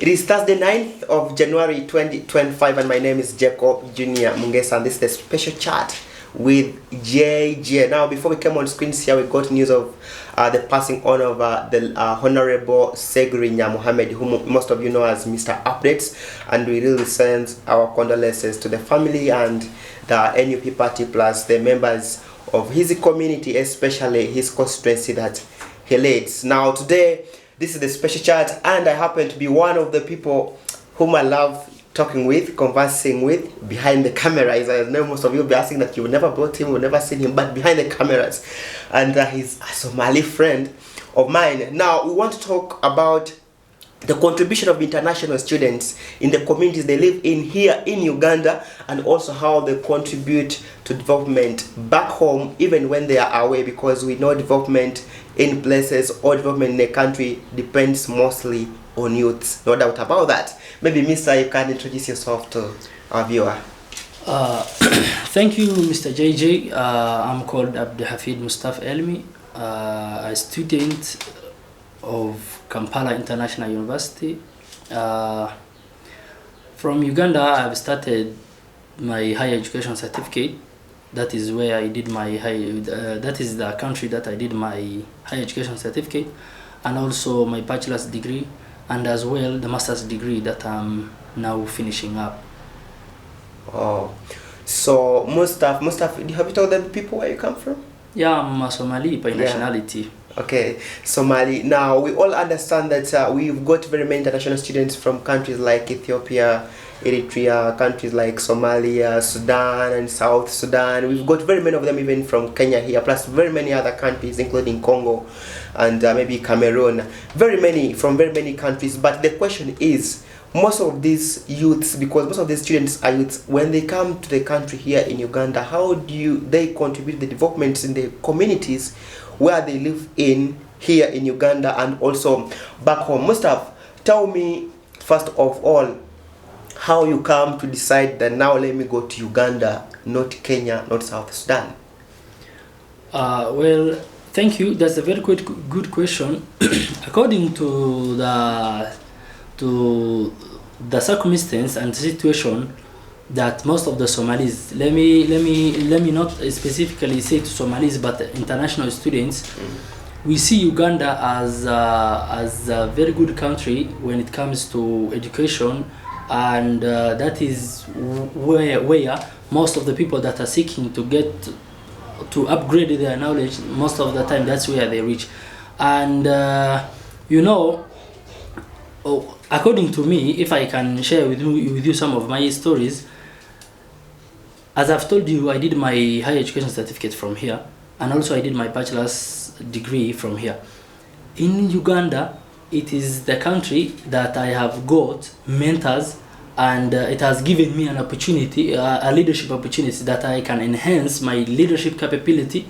It is Thursday 9th of January 2025 and my name is Jacob Junior Mungesa and this is the special chat with JJ. Now before we came on screens here, we got news of the passing on of the Honorable Segrinya Mohammed, whom most of you know as Mr. Updates, and we really send our condolences to the family and the NUP party plus the members of his community, especially his constituency that he leads. Now today, this is the special chat and I happen to be one of the people whom I love talking with, conversing with behind the cameras. I know most of you will be asking that you never brought him, you never seen him, but behind the cameras. And he's a Somali friend of mine. Now we want to talk about the contribution of international students in the communities they live in here in Uganda, and also how they contribute to development back home even when they are away, because we know development in places or development in a country depends mostly on youths. No doubt about that. Maybe Mr. you can introduce yourself to our viewer. Thank you, Mr. JJ. I'm called Abdihafid Mustaf Elmi, a student of Kampala International University. From Uganda, I've started my higher education certificate. That is where I did my that is the country that I did my higher education certificate, and also my bachelor's degree, and as well the master's degree that I'm now finishing up. Oh, so Mustaf, have you told the people where you come from? Yeah, I'm a Somali by nationality. Okay, Somali. Now we all understand that we've got very many international students from countries like Ethiopia, Eritrea, countries like Somalia, Sudan and South Sudan. We've got very many of them even from Kenya here, plus very many other countries including Congo and maybe Cameroon. Very many from very many countries. But the question is, most of these youths, because most of these students are youths, when they come to the country here in Uganda, how do they contribute to the developments in the communities where they live in here in Uganda and also back home? Mustaf, tell me first of all how you come to decide that now let me go to Uganda, not Kenya, not South Sudan. Well, thank you. That's a very good question. According to the circumstance and situation that most of the Somalis, let me not specifically say to Somalis, but international students, we see Uganda as a very good country when it comes to education, and that is where most of the people that are seeking to get to upgrade their knowledge, most of the time that's where they reach. And according to me, if I can share with you some of my stories, as I've told you, I did my higher education certificate from here, and also I did my bachelor's degree from here. In Uganda, it is the country that I have got mentors, and it has given me an opportunity, a leadership opportunity, that I can enhance my leadership capability.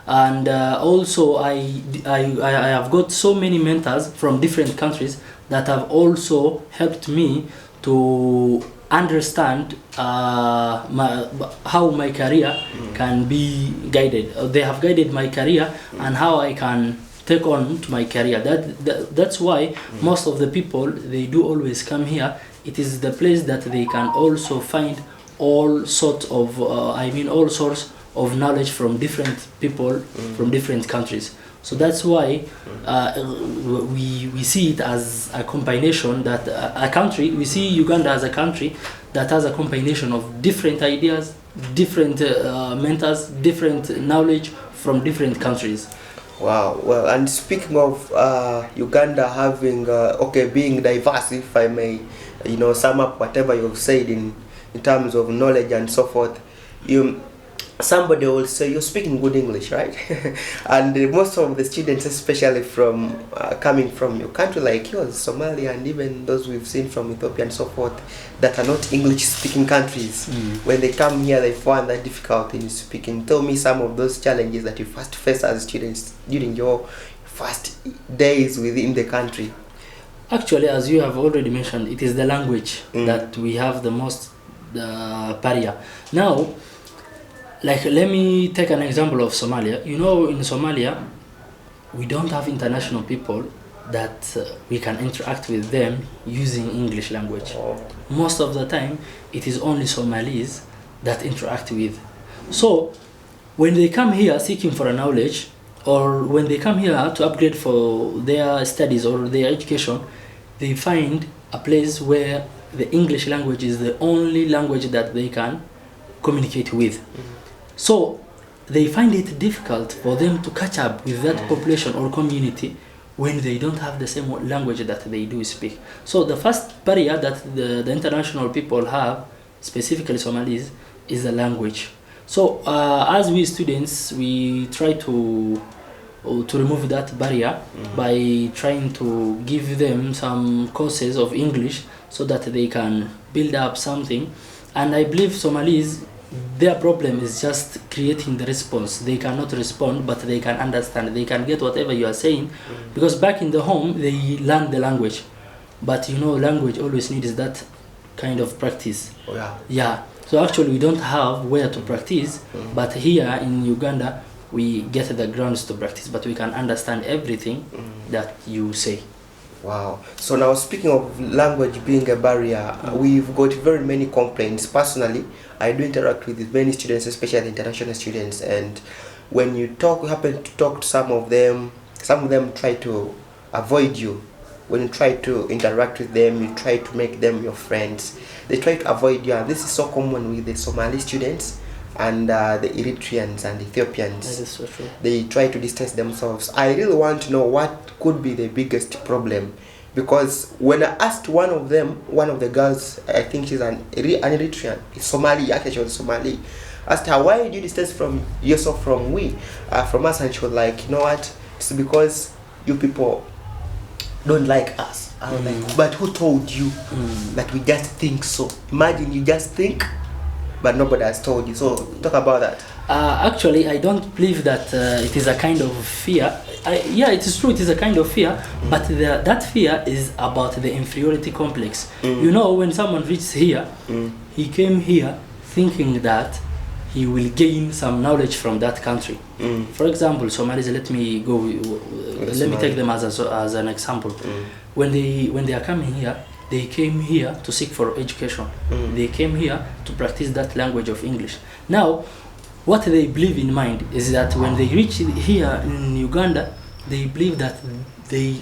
And also I have got so many mentors from different countries that have also helped me to understand how my career can be guided. They have guided my career and how I can take on to my career. That's why most of the people, they do always come here. It is the place that they can also find all sorts of all sorts of knowledge from different people from different countries. So that's why we see it as a combination, that a country, we see Uganda as a country that has a combination of different ideas, different mentors, different knowledge from different countries. Wow. Well, and speaking of Uganda having being diverse, if I may sum up whatever you've said in terms of knowledge and so forth, somebody will say you're speaking good English, right? And most of the students, especially from coming from your country like yours, Somalia, and even those we've seen from Ethiopia and so forth, that are not English-speaking countries, when they come here, they find that difficult in speaking. Tell me some of those challenges that you first faced as students during your first days within the country. Actually, as you have already mentioned, it is the language that we have the most barrier. Now, like, let me take an example of Somalia. In Somalia, we don't have international people that we can interact with them using English language. Oh. Most of the time, it is only Somalis that interact with. So, when they come here seeking for a knowledge, or when they come here to upgrade for their studies or their education, they find a place where the English language is the only language that they can communicate with. So they find it difficult for them to catch up with that population or community when they don't have the same language that they do speak. So the first barrier that the international people have, specifically Somalis, is the language. So as we students, we try to remove that barrier by trying to give them some courses of English so that they can build up something. And I believe Somalis, their problem is just creating the response. They cannot respond, but they can understand. They can get whatever you are saying, because back in the home they learn the language, but you know, language always needs that kind of practice. Oh, yeah. Yeah. So actually we don't have where to practice, but here in Uganda we get the grounds to practice, but we can understand everything that you say. Wow. So now, speaking of language being a barrier, we've got very many complaints. Personally, I do interact with many students, especially international students, and when you happen to talk to some of them try to avoid you. When you try to interact with them, you try to make them your friends, they try to avoid you. And this is so common with the Somali students and the Eritreans and Ethiopians. That is so true. They try to distance themselves. I really want to know what could be the biggest problem, because when I asked one of the girls, I think she's an Eritrean, Somali, actually she was Somali, asked her, why did you distance yourself from us? And she was like, you know what, it's because you people don't like us. I was like, but who told you that we just think so? Imagine you just think, but nobody has told you. So talk about that. Actually, I don't believe that it is a kind of fear. Yeah, it is true, it is a kind of fear, but that fear is about the inferiority complex. You know, when someone reaches here, he came here thinking that he will gain some knowledge from that country. For example, Somalis, let me take them as an example. When they are coming here, they came here to seek for education. They came here to practice that language of English. Now, what they believe in mind is that when they reach here in Uganda, they believe that there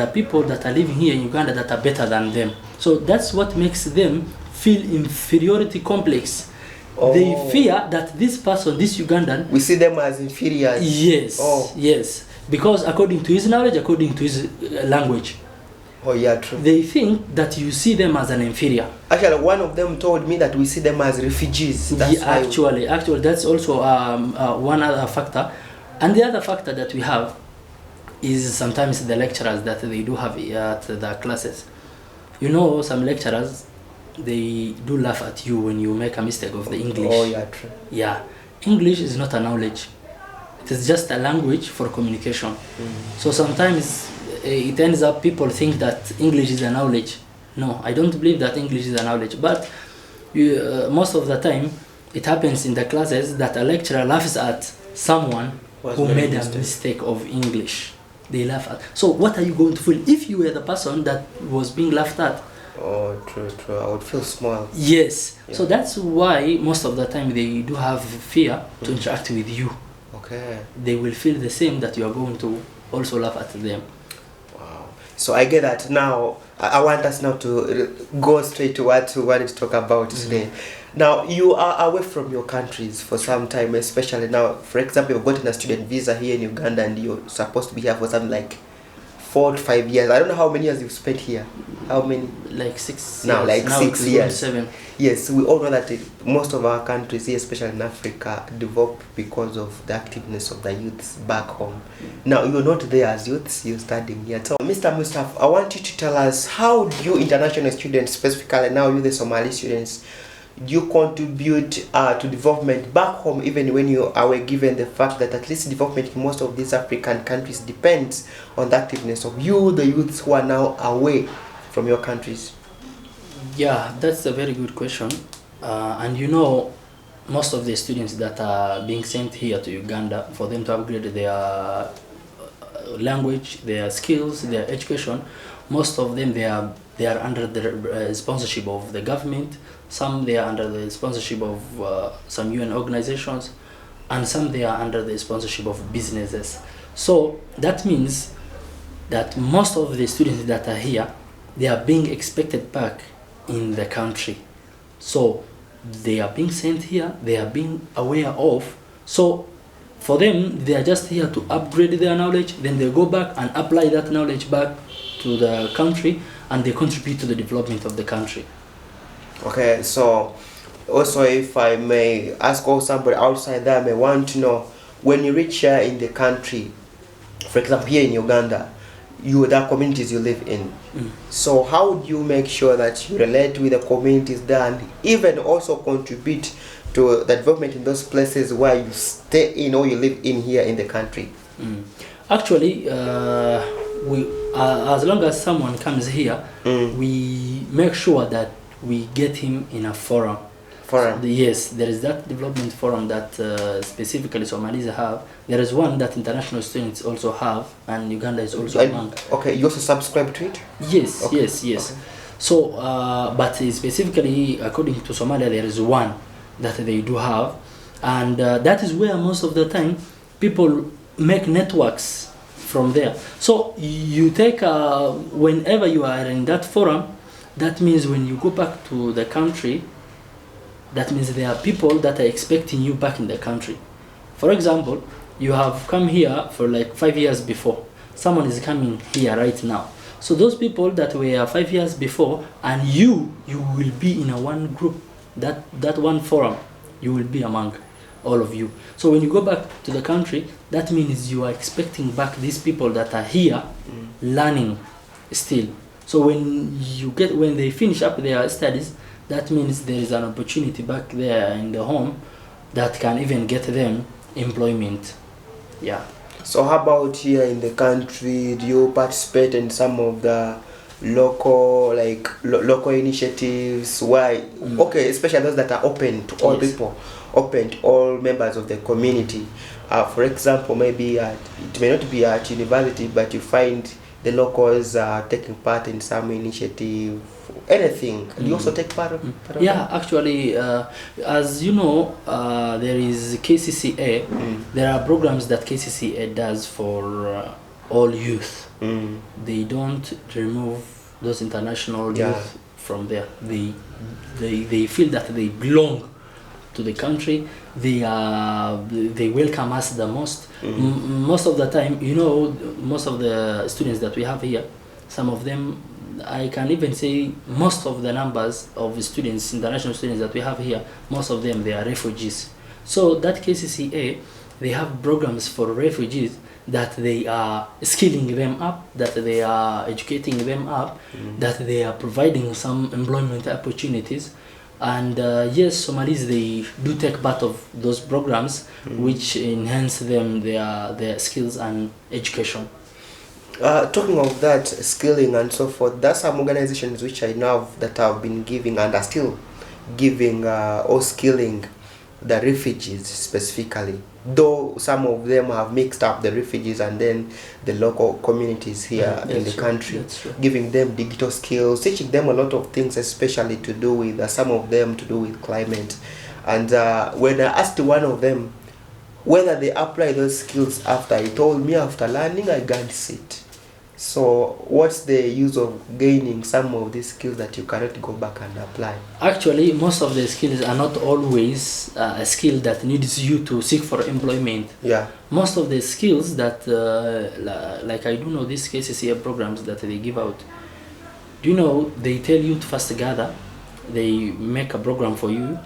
are people that are living here in Uganda that are better than them. So that's what makes them feel inferiority complex. Oh. They fear that this person, this Ugandan, we see them as inferior. Yes. Oh. Yes. Because according to his knowledge, according to his language. Oh yeah, true. They think that you see them as an inferior. Actually, one of them told me that we see them as refugees. That's actually, that's also one other factor. And the other factor that we have is sometimes the lecturers that they do have at the classes. You know, some lecturers, they do laugh at you when you make a mistake of the English. Oh yeah, true. Yeah, English is not a knowledge. It is just a language for communication. So sometimes it ends up people think that English is a knowledge. No, I don't believe that English is a knowledge. But most of the time, it happens in the classes that a lecturer laughs at someone who made a mistake of English. They laugh at. So what are you going to feel if you were the person that was being laughed at? Oh, true. I would feel small. Yes. Yeah. So that's why most of the time they do have fear to interact with you. Okay. They will feel the same, that you are going to also laugh at them. Wow. So I get that now. I want us now to go straight to what we wanted to talk about today. Now, you are away from your countries for some time, especially now. For example, you've gotten a student visa here in Uganda and you're supposed to be here for something like 4 to 5 years. I don't know how many years you've spent here. How many? Like 6 now, years. like now 6 years. 7. Yes, we all know that most of our countries here, especially in Africa, develop because of the activeness of the youths back home. Now, you're not there as youths, you're studying here. So, Mr. Mustaf, I want you to tell us, how do you international students, specifically now you the Somali students, do you contribute to development back home, even when you are given the fact that at least development in most of these African countries depends on the activeness of you, the youths who are now away from your countries? Yeah, that's a very good question. And you know, most of the students that are being sent here to Uganda for them to upgrade language, their skills, their education. Most of them they are under the sponsorship of the government. Some they are under the sponsorship of some UN organizations, and some they are under the sponsorship of businesses. So that means that most of the students that are here, they are being expected back in the country. So they are being sent here, they are being aware of. So for them, they are just here to upgrade their knowledge, then they go back and apply that knowledge back to the country, and they contribute to the development of the country. Okay, so also if I may ask or somebody outside that may want to know, when you reach here in the country, for example here in Uganda, the communities you live in, so how do you make sure that you relate with the communities there and even also contribute to the development in those places where you stay in or you live in here in the country? Actually, we as long as someone comes here, we make sure that we get him in a forum. Yes, there is that development forum that specifically Somalis have. There is one that international students also have, and Uganda is also among. Okay, you also subscribe to it? Yes, okay. yes. Okay. So, but specifically according to Somalia, there is one that they do have, and that is where most of the time people make networks from there. So you take whenever you are in that forum, that means when you go back to the country, that means there are people that are expecting you back in the country. For example, you have come here for like 5 years before. Someone is coming here right now. So those people that were 5 years before, and you will be in a one group, that one forum, you will be among all of you. So when you go back to the country, that means you are expecting back these people that are here learning still. So when they finish up their studies, that means there is an opportunity back there in the home that can even get them employment. Yeah. So how about here in the country? Do you participate in some of the local local initiatives? Why? Okay, especially those that are open to all people, open to all members of the community. For example, maybe it may not be at university, but you find the locals are taking part in some initiative, anything. Do you also take part of yeah, actually, as you know, there is KCCA. There are programs that KCCA does for all youth. They don't remove those international youth from there. They feel that they belong to the country. They welcome us the most. Most of the time, you know, most of the students that we have here, some of them, I can even say most of the numbers of students, international students that we have here, most of them, they are refugees. So that KCCA, they have programs for refugees that they are skilling them up, that they are educating them up, that they are providing some employment opportunities. And yes, Somalis, they do take part of those programs which enhance them their skills and education. Talking of that skilling and so forth, there are some organizations which I know that have been giving and are still giving or skilling the refugees specifically, though some of them have mixed up the refugees and then the local communities here in the country, giving them digital skills, teaching them a lot of things, especially to do with some of them to do with climate. And when I asked one of them whether they apply those skills after, he told me after learning I can't sit. So what's the use of gaining some of these skills that you cannot go back and apply? Actually, most of the skills are not always a skill that needs you to seek for employment. Yeah. Most of the skills that, like I do know these KCCA programs that they give out, do you know, they tell you to first gather, they make a program for you,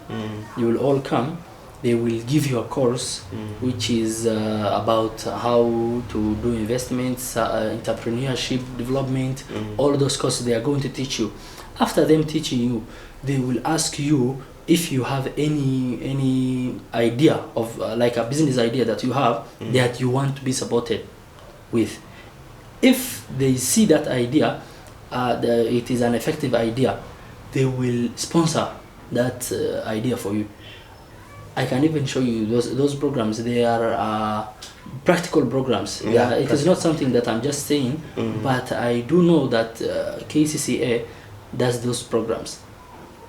you will all come. They will give you a course which is about how to do investments, entrepreneurship, development, all those courses they are going to teach you. After them teaching you, they will ask you if you have any idea of like a business idea that you have that you want to be supported with. If they see that idea, it is an effective idea, they will sponsor that idea for you. I can even show you those programs. They are practical programs. Yeah, It is not something that I'm just saying, but I do know that KCCA does those programs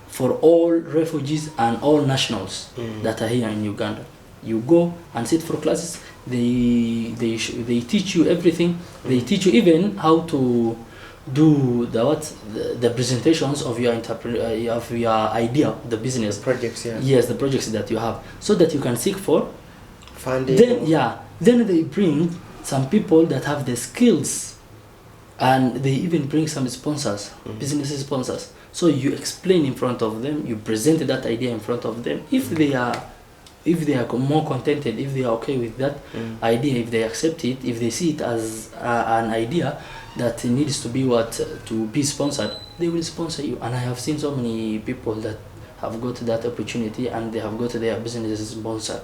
for all refugees and all nationals that are here in Uganda. You go and sit for classes. They teach you everything. They teach you even how to do the presentations of your idea, the business projects. Yeah. Yes, the projects that you have, so that you can seek for funding. Then they bring some people that have the skills, and they even bring some sponsors, business sponsors. So you explain in front of them, you present that idea in front of them. If they are more contented, if they are okay with that idea, if they accept it, if they see it as an idea that needs to be sponsored, they will sponsor you. And I have seen so many people that have got that opportunity and they have got their businesses sponsored.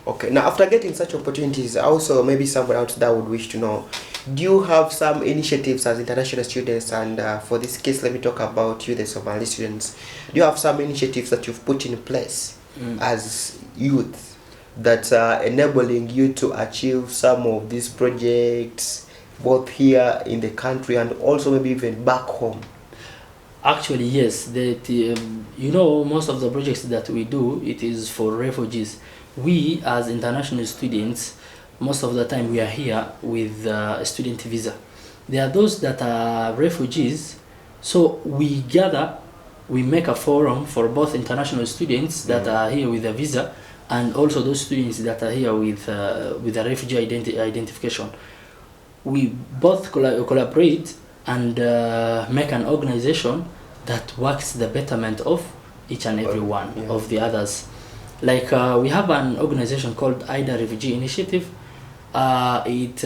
Okay, now after getting such opportunities, also maybe someone out there would wish to know, do you have some initiatives as international students? And for this case, let me talk about you, the Somali students. Do you have some initiatives that you've put in place as youth that are enabling you to achieve some of these projects, both here in the country and also maybe even back home? Actually, yes. Most of the projects that we do, it is for refugees. We as international students, most of the time we are here with a student visa. There are those that are refugees, so we gather, we make a forum for both international students that are here with a visa and also those students that are here with a refugee identification. We both collaborate and make an organization that works the betterment of each and every one of the others. Like we have an organization called IDA Refugee Initiative. It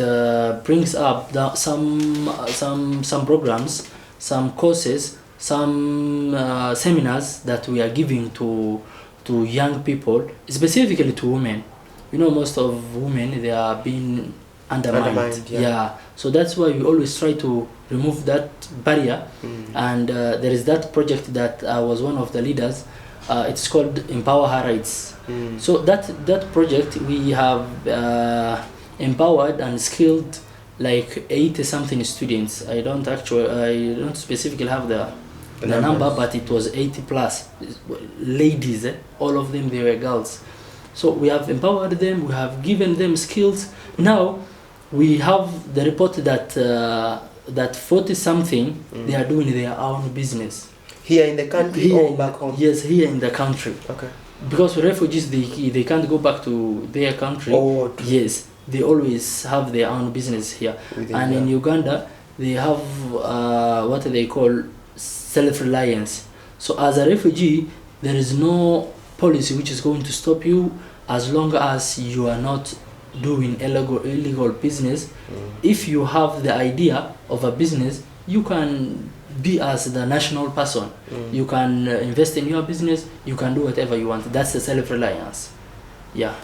brings up some programs, some courses, some seminars that we are giving to young people, specifically to women. Most of women, they are being undermined. So that's why we always try to remove that barrier. And there is that project that I was one of the leaders. It's called Empower Her Rights. So that project, we have empowered and skilled like 80-something students. I don't specifically have the number, but it was 80 plus ladies. All of them, they were girls. So we have empowered them, we have given them skills. Now we have the report that 40-something they are doing their own business. Here in the country or back home? Yes, here in the country. Okay. Because refugees, they can't go back to their country. Yes, they always have their own business here. In Uganda, they have what they call self-reliance. So as a refugee, there is no policy which is going to stop you as long as you are not doing illegal business. If you have the idea of a business, you can be as the national person. You can invest in your business, you can do whatever you want. That's the self-reliance. Yeah.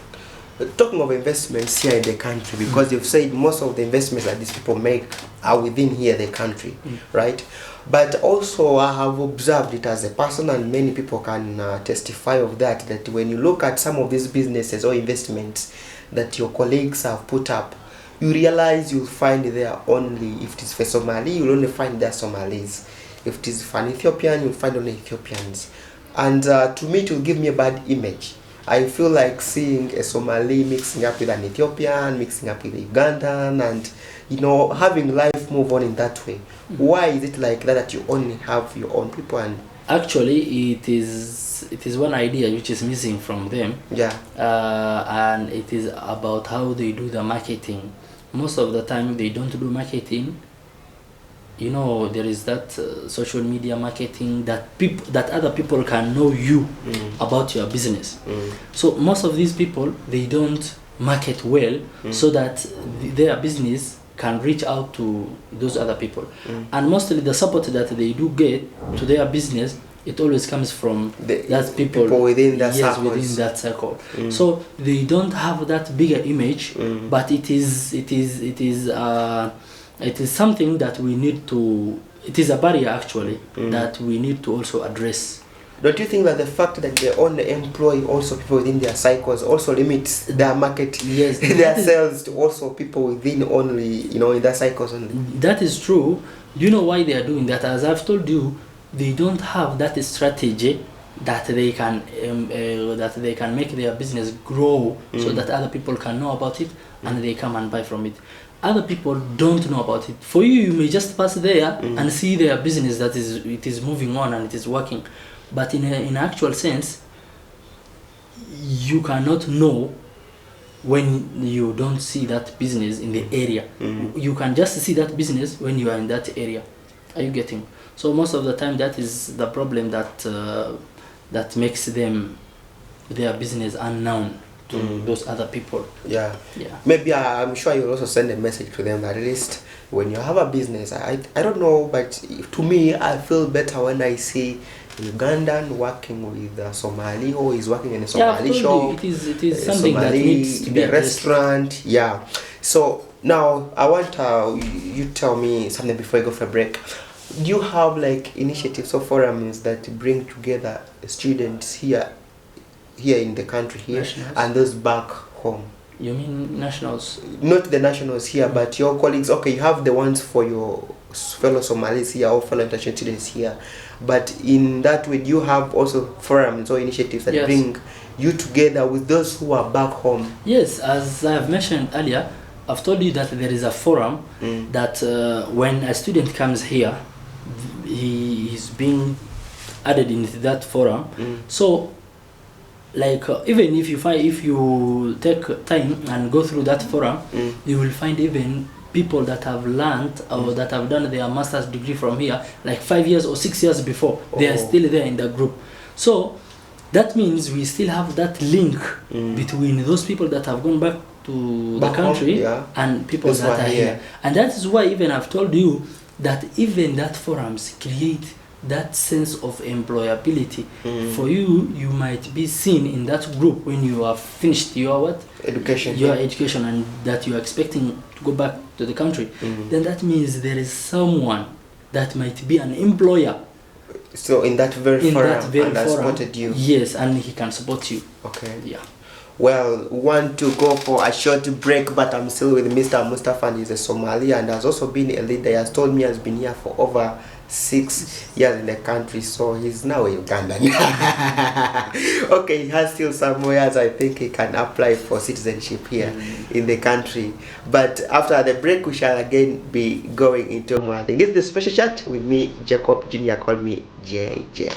Talking of investments here in the country, because you've said most of the investments that these people make are within here the country, right? But also I have observed it as a person, and many people can testify of that when you look at some of these businesses or investments that your colleagues have put up, you realize you'll find there only, if it is for Somali, you'll only find there Somalis. If it is for an Ethiopian, you'll find only Ethiopians. And to me, it will give me a bad image. I feel like seeing a Somali mixing up with an Ethiopian, mixing up with a Ugandan, and having life move on in that way. Why is it like that you only have your own people? And actually, it is one idea which is missing from them. And it is about how they do the marketing. Most of the time, they don't do marketing. There is that social media marketing that other people can know you about your business. So most of these people, they don't market well so that their business can reach out to those other people. And mostly the support that they do get to their business, it always comes from that people within that circle. So they don't have that bigger image, but it is something that we need to. It is a barrier actually that we need to also address. Don't you think that the fact that they only employ also people within their cycles also limits their market, Yes, their sales to also people within only, in their cycles only? that is true. Do you know why they are doing that? As I've told you, they don't have that strategy that they can make their business grow, so that other people can know about it and they come and buy from it. Other people don't know about it. For you may just pass there and see their business it is moving on and it is working, but in actual sense, you cannot know when you don't see that business in the area. You can just see that business when you are in that area. Are you getting? So most of the time, that is the problem that makes their business unknown to those other people. Yeah. Yeah. Maybe I'm sure you'll also send a message to them that at least when you have a business, I don't know, but to me, I feel better when I see Ugandan working with a Somali who is working in a Somali shop. It is something that needs to be in a restaurant. Yeah. So now I want you tell me something before I go for a break. Do you have like initiatives or forums that bring together students here in the country here Nationals? And those back home? You mean nationals? Not the nationals here, but your colleagues. Okay, you have the ones for your fellow Somalis here or fellow international students here, but in that way, do you have also forums or initiatives that Yes. bring you together with those who are back home? Yes, as I have mentioned earlier, I've told you that there is a forum that when a student comes here, he is being added into that forum. So, like even if you take time and go through that forum, you will find even people that have learned or that have done their master's degree from here, like 5 years or 6 years before. They are still there in the group. So that means we still have that link between those people that have gone back to the country and people that are here. And that is why even I've told you that even that forums create that sense of employability. For you might be seen in that group when you have finished your education and that you are expecting to go back to the country. Then that means there is someone that might be an employer. So in that very forum, and I supported you. Yes, and he can support you. Okay. Yeah. Well, want to go for a short break, but I'm still with Mr. Mustaf, and he's a Somali and has also been a leader. He has told me he has been here for over 6 years in the country, so he's now a Ugandan. Okay, he has still some years. I think he can apply for citizenship here in the country. But after the break, we shall again be going into more things. This is the special chat with me, Jacob Jr. Call me JJ.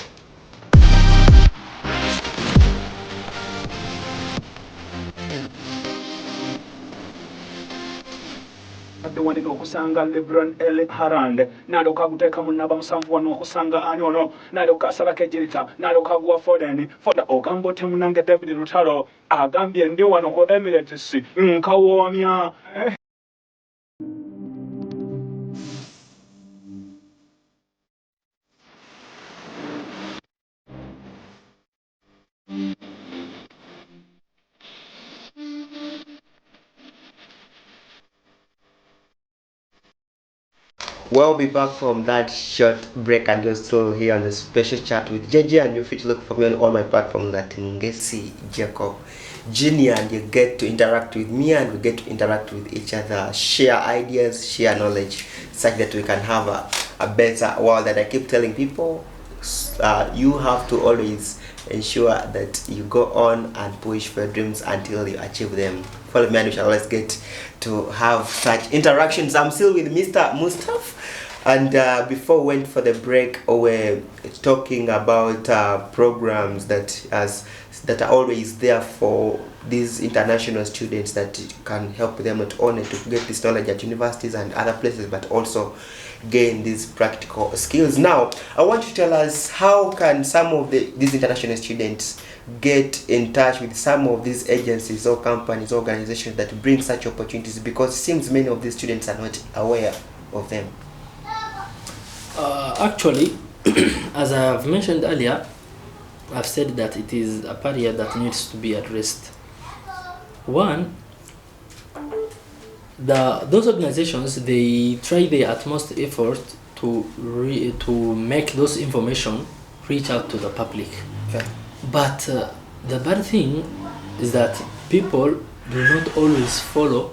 Wanting okusanga Lebron L. Harand, Nadoka Guteka Munaba Musambuano, Kusanga Anono, Nadoka Salakejita, Nadoka Gua Foden, for the Ogambo Temunanga David Rutaro, Agambia and Dewan or Emirates, Kawamia. We'll be back from that short break and you're still here on the special chat with JJ, and you're free to look for me on all my platforms at Ngesi Jacob Jr. and you get to interact with me and we get to interact with each other, share ideas, share knowledge, such that we can have a better world. That I keep telling people, you have to always ensure that you go on and push for your dreams until you achieve them. Follow me and we shall always get to have such interactions. I'm still with Mr. Mustaf, and before we went for the break, we were talking about programs that are always there for these international students that can help them not only to get this knowledge at universities and other places, but also gain these practical skills. Now, I want you to tell us, how can some of these international students get in touch with some of these agencies or companies, organizations that bring such opportunities, because it seems many of these students are not aware of them? Actually, as I have mentioned earlier, I've said that it is a barrier that needs to be addressed. One, those organizations, they try their utmost effort to make those information reach out to the public. Yeah. But the bad thing is that people do not always follow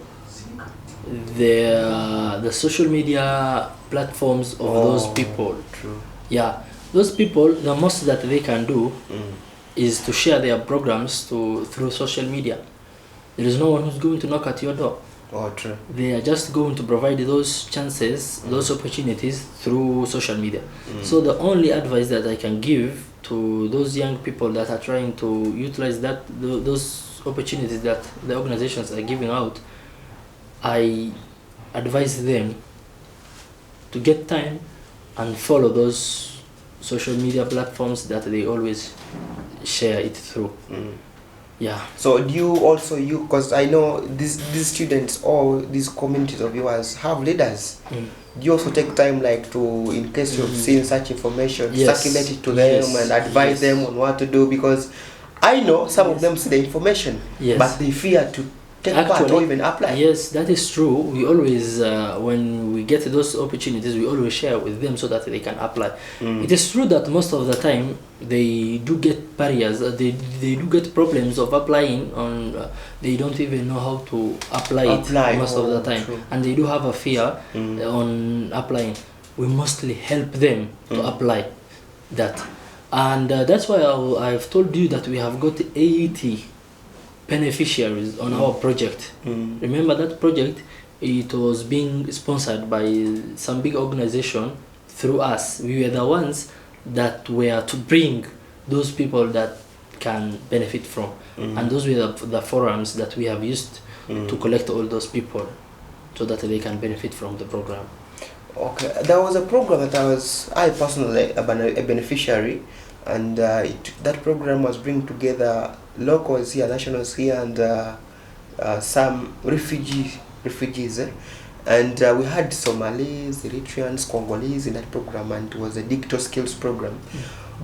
the social media platforms of those people. True. Yeah, those people, the most that they can do is to share their programs through social media. There is no one who's going to knock at your door. Oh, true. They are just going to provide those chances, those opportunities through social media. So the only advice that I can give to those young people that are trying to utilize those opportunities that the organizations are giving out, I advise them to get time and follow those social media platforms that they always share it through. Yeah. So do you also, because I know these students or these communities of yours have leaders. Do you also take time, like, to, in case you've seen such information, Yes. circulate it to them and advise them on what to do? Because I know some of them see the information, but they fear to take part or even apply. Yes, that is true. We always, when we get those opportunities, we always share with them so that they can apply. It is true that most of the time they do get barriers. They do get problems of applying on. They don't even know how to apply it most of the time, and they do have a fear on applying. We mostly help them to apply that, and that's why I've told you that we have got 80 beneficiaries on our project. Remember that project? It was being sponsored by some big organization through us. We were the ones that were to bring those people that can benefit from, and those were the forums that we have used to collect all those people so that they can benefit from the program. Okay, there was a program that I personally a beneficiary, and that program was bringing together locals here, nationals here, and some refugees, and we had Somalis, Eritreans, Congolese in that program, and it was a digital skills program.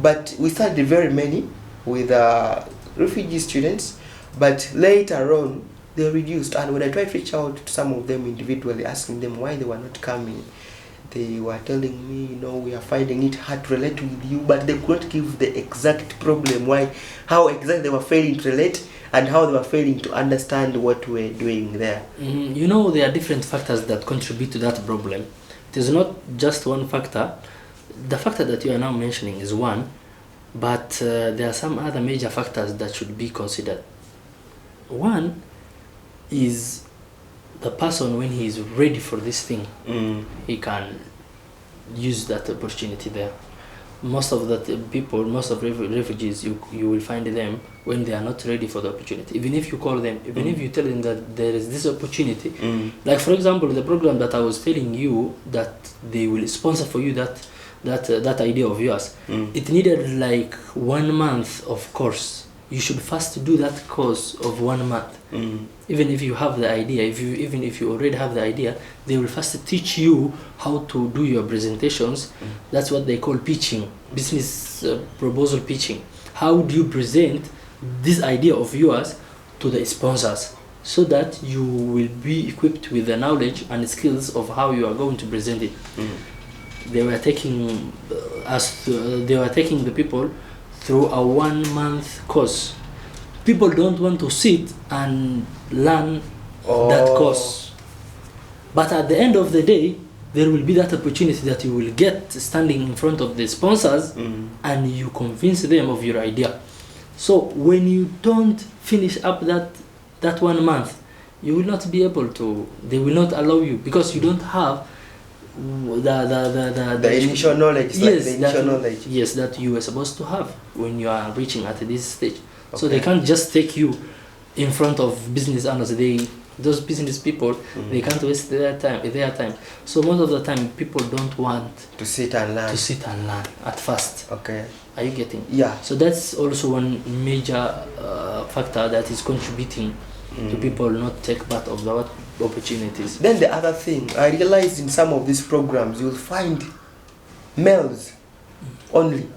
But we started very many with refugee students, but later on they reduced, and when I tried to reach out to some of them individually, asking them why they were not coming, they were telling me, we are finding it hard to relate with you, but they could not give the exact problem, how exactly they were failing to relate, and how they were failing to understand what we were doing there. There are different factors that contribute to that problem. It is not just one factor. The factor that you are now mentioning is one, but there are some other major factors that should be considered. One is the person, when he is ready for this thing, he can use that opportunity there. Most of the people, most of refugees, you will find them when they are not ready for the opportunity. Even if you call them, even if you tell them that there is this opportunity, like for example, the program that I was telling you that they will sponsor for you that idea of yours, it needed like 1 month of course. You should first do that course of 1 month. Even if you have the idea, even if you already have the idea, they will first teach you how to do your presentations. That's what they call pitching, business proposal pitching. How do you present this idea of yours to the sponsors so that you will be equipped with the knowledge and skills of how you are going to present it. They were taking the people through a 1 month course. People don't want to sit and learn that course. But at the end of the day, there will be that opportunity that you will get standing in front of the sponsors and you convince them of your idea. So when you don't finish up that 1 month, you will not be able to, they will not allow you because you don't have the initial knowledge. Yes, that you were supposed to have when you are reaching at this stage. Okay. So they can't just take you in front of business owners. Those business people, they can't waste their time. So most of the time, people don't want to sit and learn at first. Okay. Are you getting? Yeah. So that's also one major factor that is contributing to people not take part of the opportunities. Then the other thing, I realized in some of these programs, you'll find males only.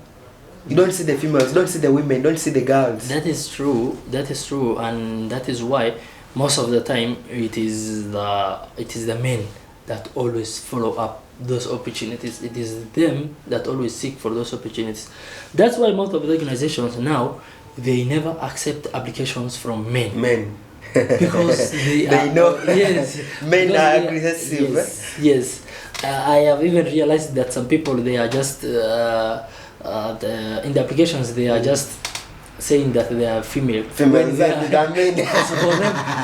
You don't see the females, you don't see the women, you don't see the girls. That is true, and that is why most of the time it is the men that always follow up those opportunities. It is them that always seek for those opportunities. That's why most of the organizations now, they never accept applications from men. Men. Because they know yes, men because are they aggressive. Yes. I have even realized that some people, they are just in the applications, they are just saying that they are female. Females are men.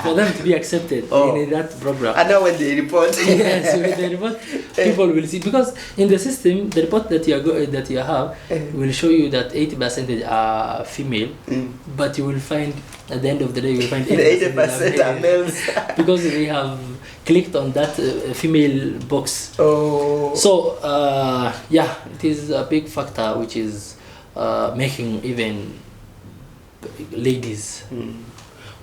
for them to be accepted in that program. I know when they report. Yes, when they report, people will see, because in the system, the report that you have will show you that 80% are female, but you will find at the end of the day, you will find 80% are males. Because we have clicked on that female box. Oh. So yeah, it is a big factor which is making even ladies.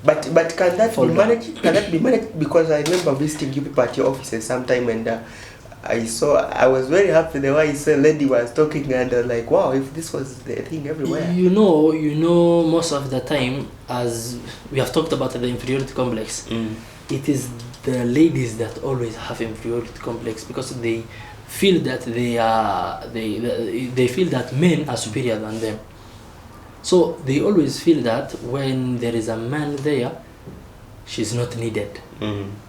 But can that be managed? Can that be managed? Because I remember visiting you people at your offices sometime, and I was very happy the way a lady was talking, and like, wow, if this was the thing everywhere. You know, most of the time, as we have talked about the inferiority complex, it is the ladies that always have inferiority complex, because they feel that they feel that men are superior than them. So they always feel that when there is a man there, she's not needed.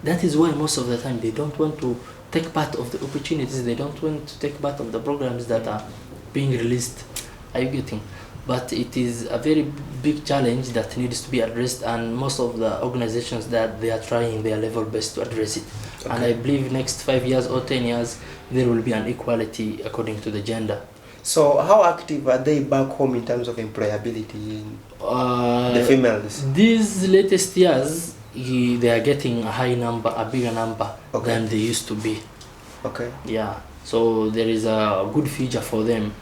That is why most of the time they don't want to take part of the opportunities. They don't want to take part of the programs that are being released. Are you getting? But it is a very big challenge that needs to be addressed, and most of the organizations that they are trying their level best to address it. Okay. And I believe next 5 years or 10 years there will be an equality according to the gender. So how active are they back home in terms of employability, the females? These latest years, they are getting a bigger number than they used to be. Okay. Yeah. So there is a good future for them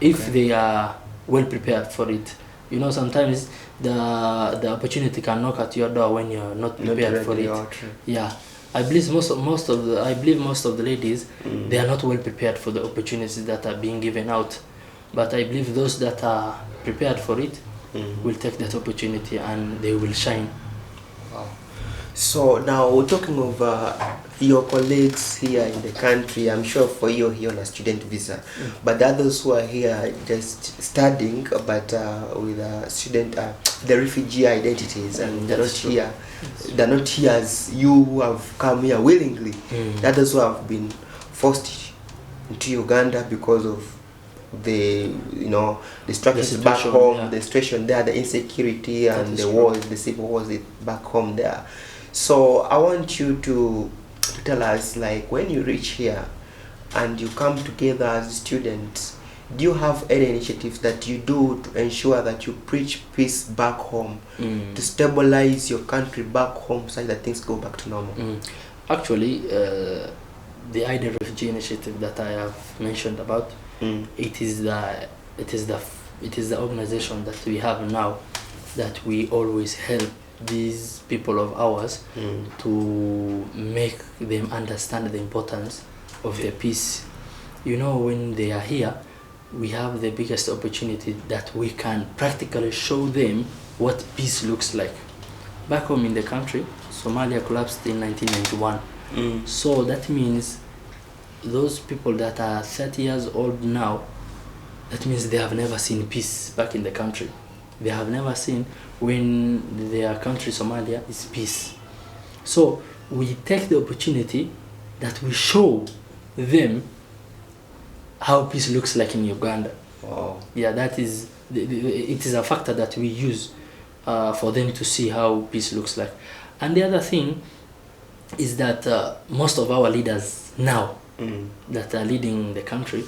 if they are well prepared for it. You know, sometimes the opportunity can knock at your door when you're not prepared for it. Yeah. I believe most of the ladies, they are not well prepared for the opportunities that are being given out. But I believe those that are prepared for it will take that opportunity and they will shine. Wow. So now we're talking of your colleagues here in the country. I'm sure for you here on a student visa, but the others who are here just studying, but with a student, the refugee identities, and they're not here. They're not here as you who have come here willingly. The others who have been forced into Uganda because of the structures back home, the situation there, the insecurity and the wars, the civil wars back home there. So I want you to tell us, like, when you reach here and you come together as students, do you have any initiatives that you do to ensure that you preach peace back home, to stabilize your country back home so that things go back to normal? Actually, the Ideal Refugee Initiative that I have mentioned about, it is the organization that we have now, that we always help these people of ours to make them understand the importance of the peace. You know, when they are here, we have the biggest opportunity that we can practically show them what peace looks like. Back home in the country, Somalia collapsed in 1991. So that means those people that are 30 years old now, that means they have never seen peace back in the country. They have never seen when their country, Somalia, is peace. So we take the opportunity that we show them how peace looks like in Uganda. Wow. Yeah, that is it is a factor that we use for them to see how peace looks like. And the other thing is that most of our leaders now that are leading the country,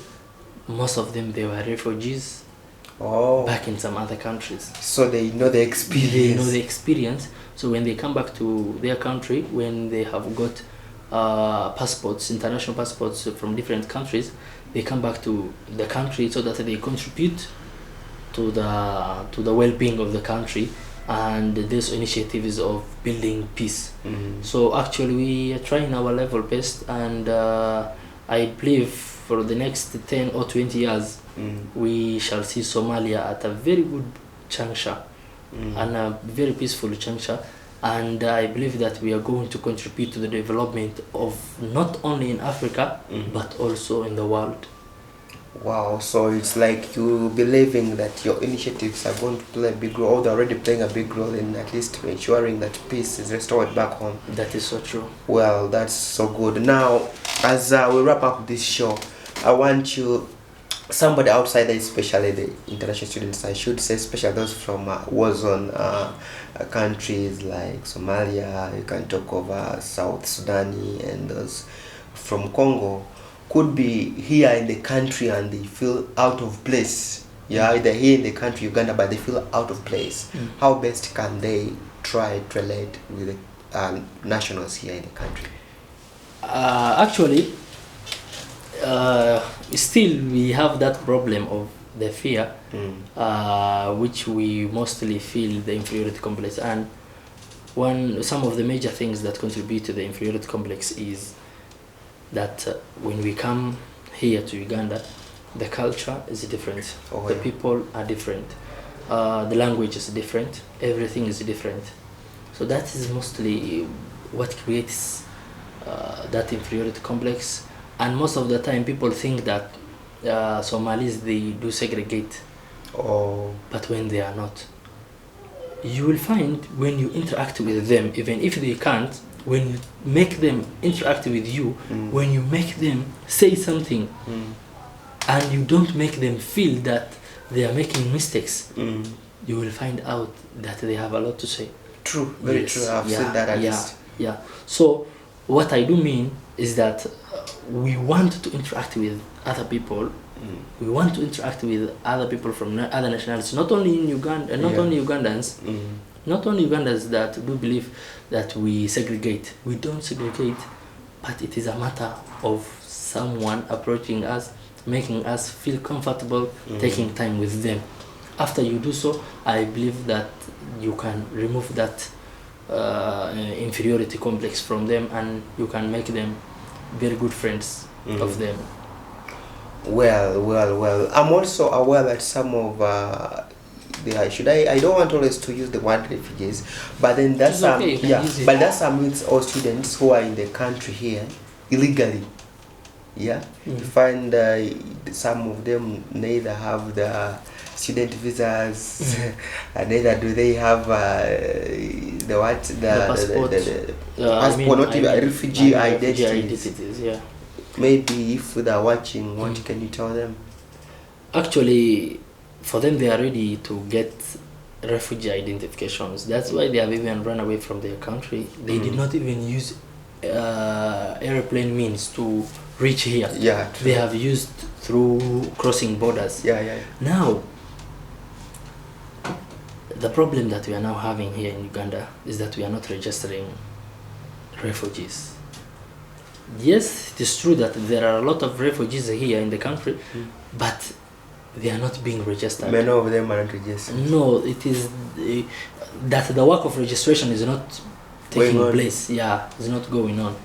most of them, they were refugees back in some other countries. So they know the experience. They know the experience. So when they come back to their country, when they have got passports, international passports from different countries, they come back to the country so that they contribute to the well-being of the country and this initiative is of building peace. So actually we are trying our level best, and I believe for the next 10 or 20 years we shall see Somalia at a very good juncture and a very peaceful juncture, and I believe that we are going to contribute to the development of not only in Africa but also in the world. Wow, so it's like you believing that your initiatives are going to play a big role, or they're already playing a big role in at least ensuring that peace is restored back home. That is so true. Well, that's so good. Now, as we wrap up this show, I want you, somebody outside there, especially the international students, I should say, especially those from war-zone countries like Somalia, you can talk of South Sudan, and those from Congo, could be here in the country and they feel out of place. Yeah, they're here in the country, Uganda, but they feel out of place. How best can they try to relate with the nationals here in the country? Actually, still we have that problem of the fear, which we mostly feel the inferiority complex. And some of the major things that contribute to the inferiority complex is that when we come here to Uganda, the culture is different, the people are different, the language is different, everything is different. So that is mostly what creates that inferiority complex. And most of the time people think that Somalis, they do segregate, but when they are not. You will find when you interact with them, even if they can't, when you make them interact with you, when you make them say something, and you don't make them feel that they are making mistakes, you will find out that they have a lot to say. True, very true. I've seen that at least. Yeah. So what I do mean is that we want to interact with other people. We want to interact with other people from other nationalities, not only in Uganda, not only Ugandans, not only Ugandans that do believe that we segregate. We don't segregate, but it is a matter of someone approaching us, making us feel comfortable, taking time with them. After you do so, I believe that you can remove that inferiority complex from them, and you can make them very good friends of them. Well. I'm also aware that some of I don't want always to use the word refugees, but then that's some but that's some youths or students who are in the country here illegally. Yeah, you find some of them neither have the student visas, and neither do they have the passport, not even refugee identities. Yeah. Maybe if they're watching, what can you tell them? Actually, for them, they are ready to get refugee identifications. That's why they have even run away from their country. They did not even use airplane means to reach here. Yeah, true. They have used through crossing borders. Yeah. Now, the problem that we are now having here in Uganda is that we are not registering refugees. Yes, it is true that there are a lot of refugees here in the country, but they are not being registered. Many of them are not registered. No, it is that the work of registration is not taking place. Yeah, it's not going on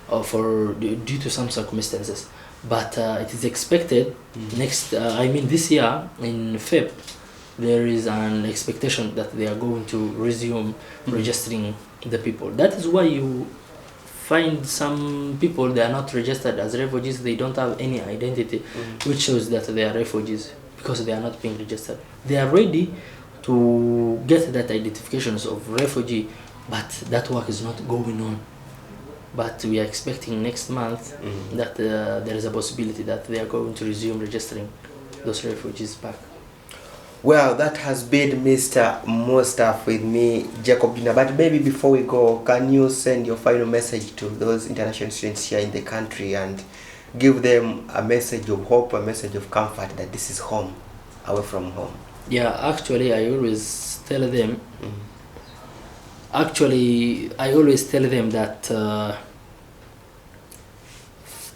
due to some circumstances. But it is expected this year in Feb, there is an expectation that they are going to resume registering the people. That is why you find some people, they are not registered as refugees, they don't have any identity, which shows that they are refugees because they are not being registered. They are ready to get that identifications of refugee, but that work is not going on. But we are expecting next month that there is a possibility that they are going to resume registering those refugees back. Well, that has been Mr. Mustaf with me, Jacob Junior. But maybe before we go, can you send your final message to those international students here in the country and give them a message of hope, a message of comfort that this is home, away from home? Yeah, actually, I always tell them.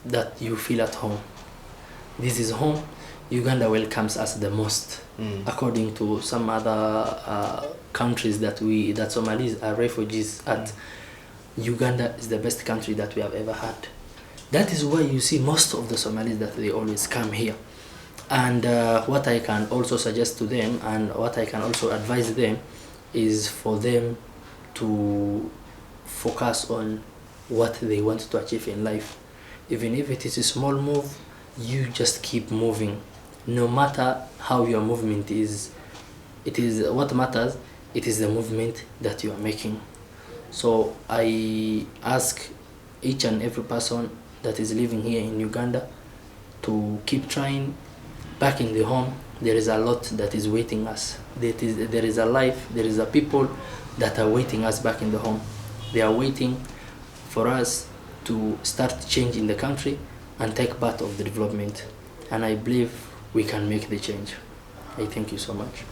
That you feel at home. This is home. Uganda welcomes us the most. According to some other countries that Somalis are refugees at, Uganda is the best country that we have ever had. That is why you see most of the Somalis that they always come here. And what I can also suggest to them and what I can also advise them is for them to focus on what they want to achieve in life. Even if it is a small move, you just keep moving. No matter how your movement is, it is what matters, it is the movement that you are making. So I ask each and every person that is living here in Uganda to keep trying. Back in the home, there is a lot that is waiting us. There is a life, there is a people that are waiting us back in the home. They are waiting for us to start change in the country and take part of the development. And I believe we can make the change. I thank you so much.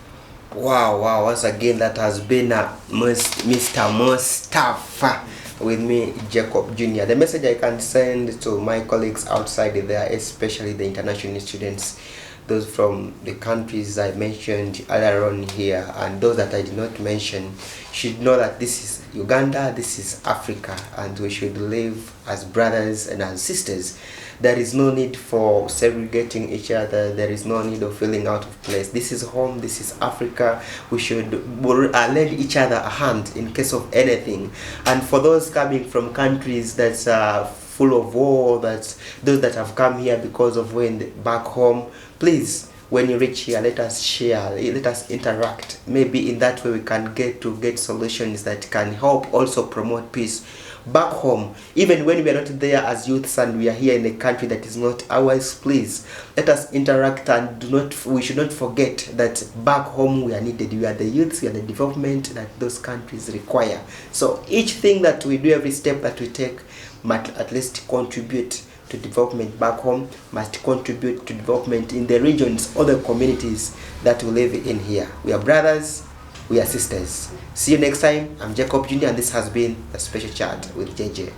Wow, once again, that has been Mr. Mustaf with me, Jacob Jr. The message I can send to my colleagues outside there, especially the international students, those from the countries I mentioned earlier on here, and those that I did not mention, should know that this is Uganda, this is Africa, and we should live as brothers and as sisters. There is no need for segregating each other. There is no need of feeling out of place. This is home, this is Africa. We should lend each other a hand in case of anything. And for those coming from countries that's full of war, that those that have come here because of when back home, please, when you reach here, let us share, let us interact. Maybe in that way we can get solutions that can help also promote peace back home. Even when we are not there as youths and we are here in a country that is not ours, please let us interact, and we should not forget that back home we are needed. We are the youths, we are the development that those countries require. So each thing that we do, every step that we take, must at least contribute to development back home, must contribute to development in the regions or the communities that we live in here. We are brothers, we are sisters. See you next time. I'm Jacob Jr. and this has been a special chat with JJ.